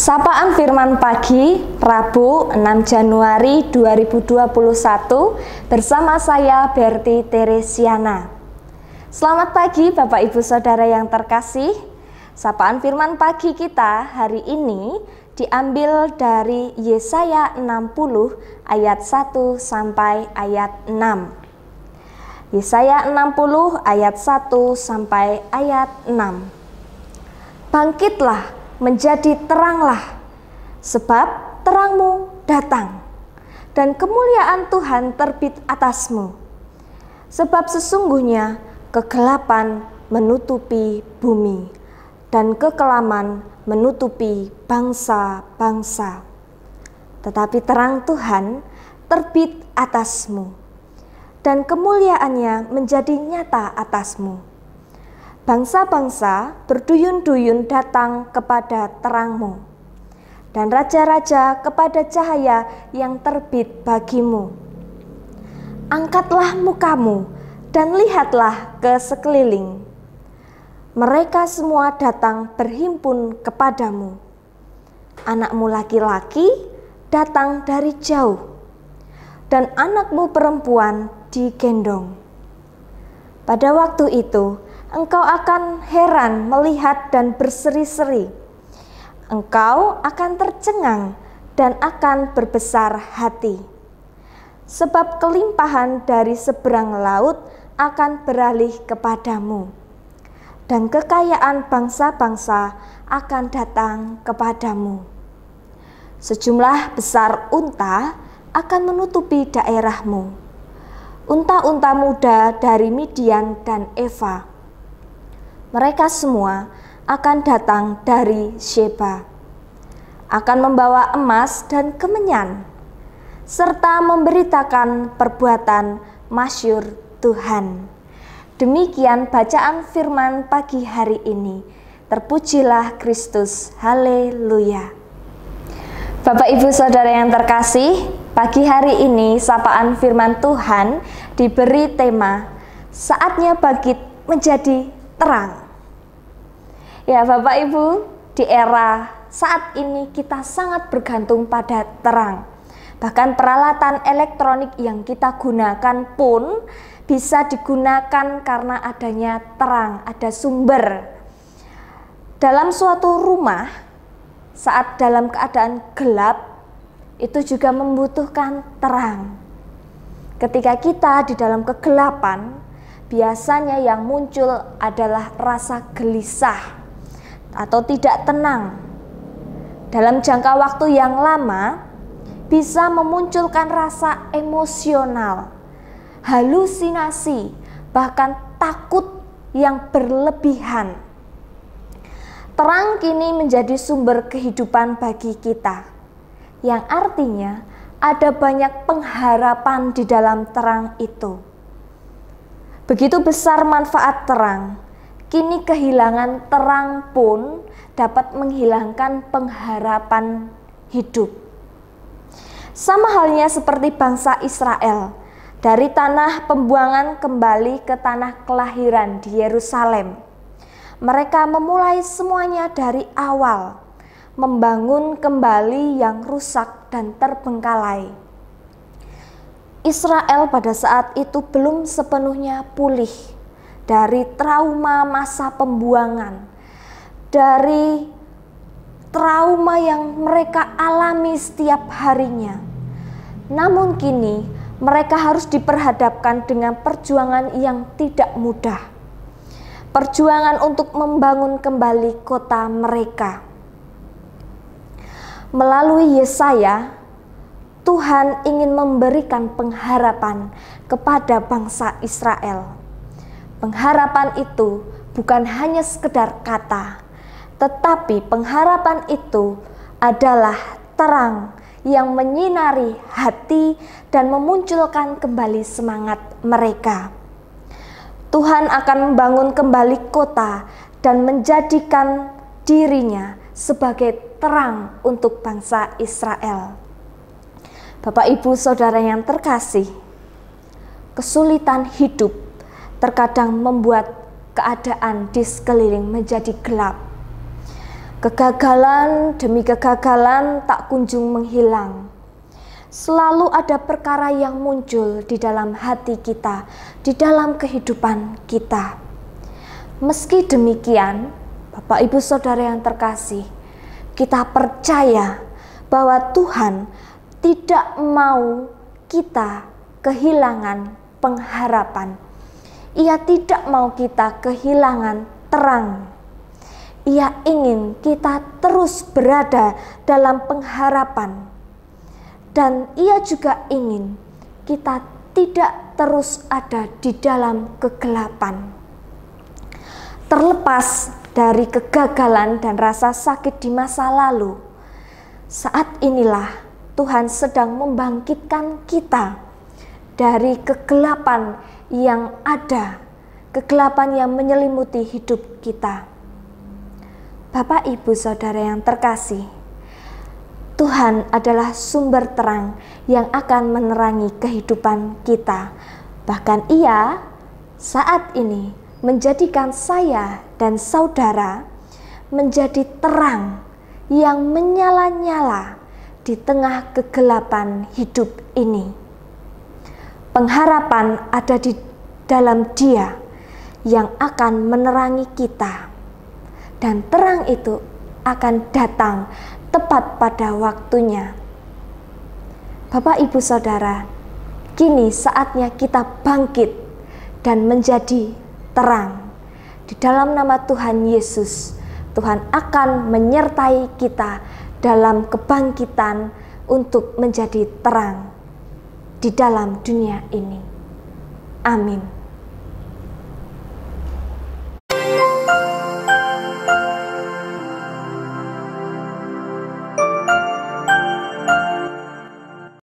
Sapaan Firman Pagi, Rabu 6 Januari 2021 bersama saya Berti Teresiana. Selamat pagi Bapak Ibu Saudara yang terkasih. Sapaan Firman Pagi kita hari ini diambil dari Yesaya 60 ayat 1 sampai ayat 6. Yesaya 60 ayat 1 sampai ayat 6. Bangkitlah, menjadi teranglah, sebab terangmu datang, dan kemuliaan Tuhan terbit atasmu. Sebab sesungguhnya kegelapan menutupi bumi, dan kekelaman menutupi bangsa-bangsa. Tetapi terang Tuhan terbit atasmu, dan kemuliaannya menjadi nyata atasmu. Bangsa-bangsa berduyun-duyun datang kepada terangmu, dan raja-raja kepada cahaya yang terbit bagimu. Angkatlah mukamu dan lihatlah ke sekeliling. Mereka semua datang berhimpun kepadamu. Anakmu laki-laki datang dari jauh, dan anakmu perempuan digendong. Pada waktu itu, engkau akan heran melihat dan berseri-seri. Engkau akan tercengang dan akan berbesar hati. Sebab kelimpahan dari seberang laut akan beralih kepadamu, dan kekayaan bangsa-bangsa akan datang kepadamu. Sejumlah besar unta akan menutupi daerahmu, unta-unta muda dari Midian dan Eva. Mereka semua akan datang dari Sheba, akan membawa emas dan kemenyan, serta memberitakan perbuatan masyhur Tuhan. Demikian bacaan firman pagi hari ini. Terpujilah Kristus, haleluya. Bapak Ibu Saudara yang terkasih, pagi hari ini sapaan firman Tuhan diberi tema saatnya bangkit menjadi terang. Ya Bapak Ibu, di era saat ini kita sangat bergantung pada terang. Bahkan peralatan elektronik yang kita gunakan pun bisa digunakan karena adanya terang, ada sumber. Dalam suatu rumah, saat dalam keadaan gelap, itu juga membutuhkan terang. Ketika kita di dalam kegelapan, biasanya yang muncul adalah rasa gelisah atau tidak tenang. Dalam jangka waktu yang lama bisa memunculkan rasa emosional, halusinasi, bahkan takut yang berlebihan. Terang kini menjadi sumber kehidupan bagi kita, yang artinya ada banyak pengharapan di dalam terang itu. Begitu besar manfaat terang, kini kehilangan terang pun dapat menghilangkan pengharapan hidup. Sama halnya seperti bangsa Israel, dari tanah pembuangan kembali ke tanah kelahiran di Yerusalem. Mereka memulai semuanya dari awal, membangun kembali yang rusak dan terbengkalai. Israel pada saat itu belum sepenuhnya pulih dari trauma masa pembuangan, dari trauma yang mereka alami setiap harinya. Namun kini mereka harus diperhadapkan dengan perjuangan yang tidak mudah. Perjuangan untuk membangun kembali kota mereka. Melalui Yesaya, Tuhan ingin memberikan pengharapan kepada bangsa Israel. Pengharapan itu bukan hanya sekedar kata, tetapi pengharapan itu adalah terang yang menyinari hati dan memunculkan kembali semangat mereka. Tuhan akan membangun kembali kota dan menjadikan dirinya sebagai terang untuk bangsa Israel. Bapak Ibu Saudara yang terkasih, kesulitan hidup terkadang membuat keadaan di sekeliling menjadi gelap. Kegagalan demi kegagalan tak kunjung menghilang. Selalu ada perkara yang muncul di dalam hati kita, di dalam kehidupan kita. Meski demikian, Bapak Ibu Saudara yang terkasih, kita percaya bahwa Tuhan tidak mau kita kehilangan pengharapan. Ia tidak mau kita kehilangan terang. Ia ingin kita terus berada dalam pengharapan. Dan ia juga ingin kita tidak terus ada di dalam kegelapan. Terlepas dari kegagalan dan rasa sakit di masa lalu, saat inilah Tuhan sedang membangkitkan kita dari kegelapan yang ada, kegelapan yang menyelimuti hidup kita. Bapak, Ibu, Saudara yang terkasih, Tuhan adalah sumber terang yang akan menerangi kehidupan kita. Bahkan Ia saat ini menjadikan saya dan saudara menjadi terang yang menyala-nyala di tengah kegelapan hidup ini. Pengharapan ada di dalam Dia yang akan menerangi kita, dan terang itu akan datang tepat pada waktunya. Bapak, Ibu, Saudara, kini saatnya kita bangkit dan menjadi terang. Di dalam nama Tuhan Yesus, Tuhan akan menyertai kita dalam kebangkitan untuk menjadi terang di dalam dunia ini. Amin.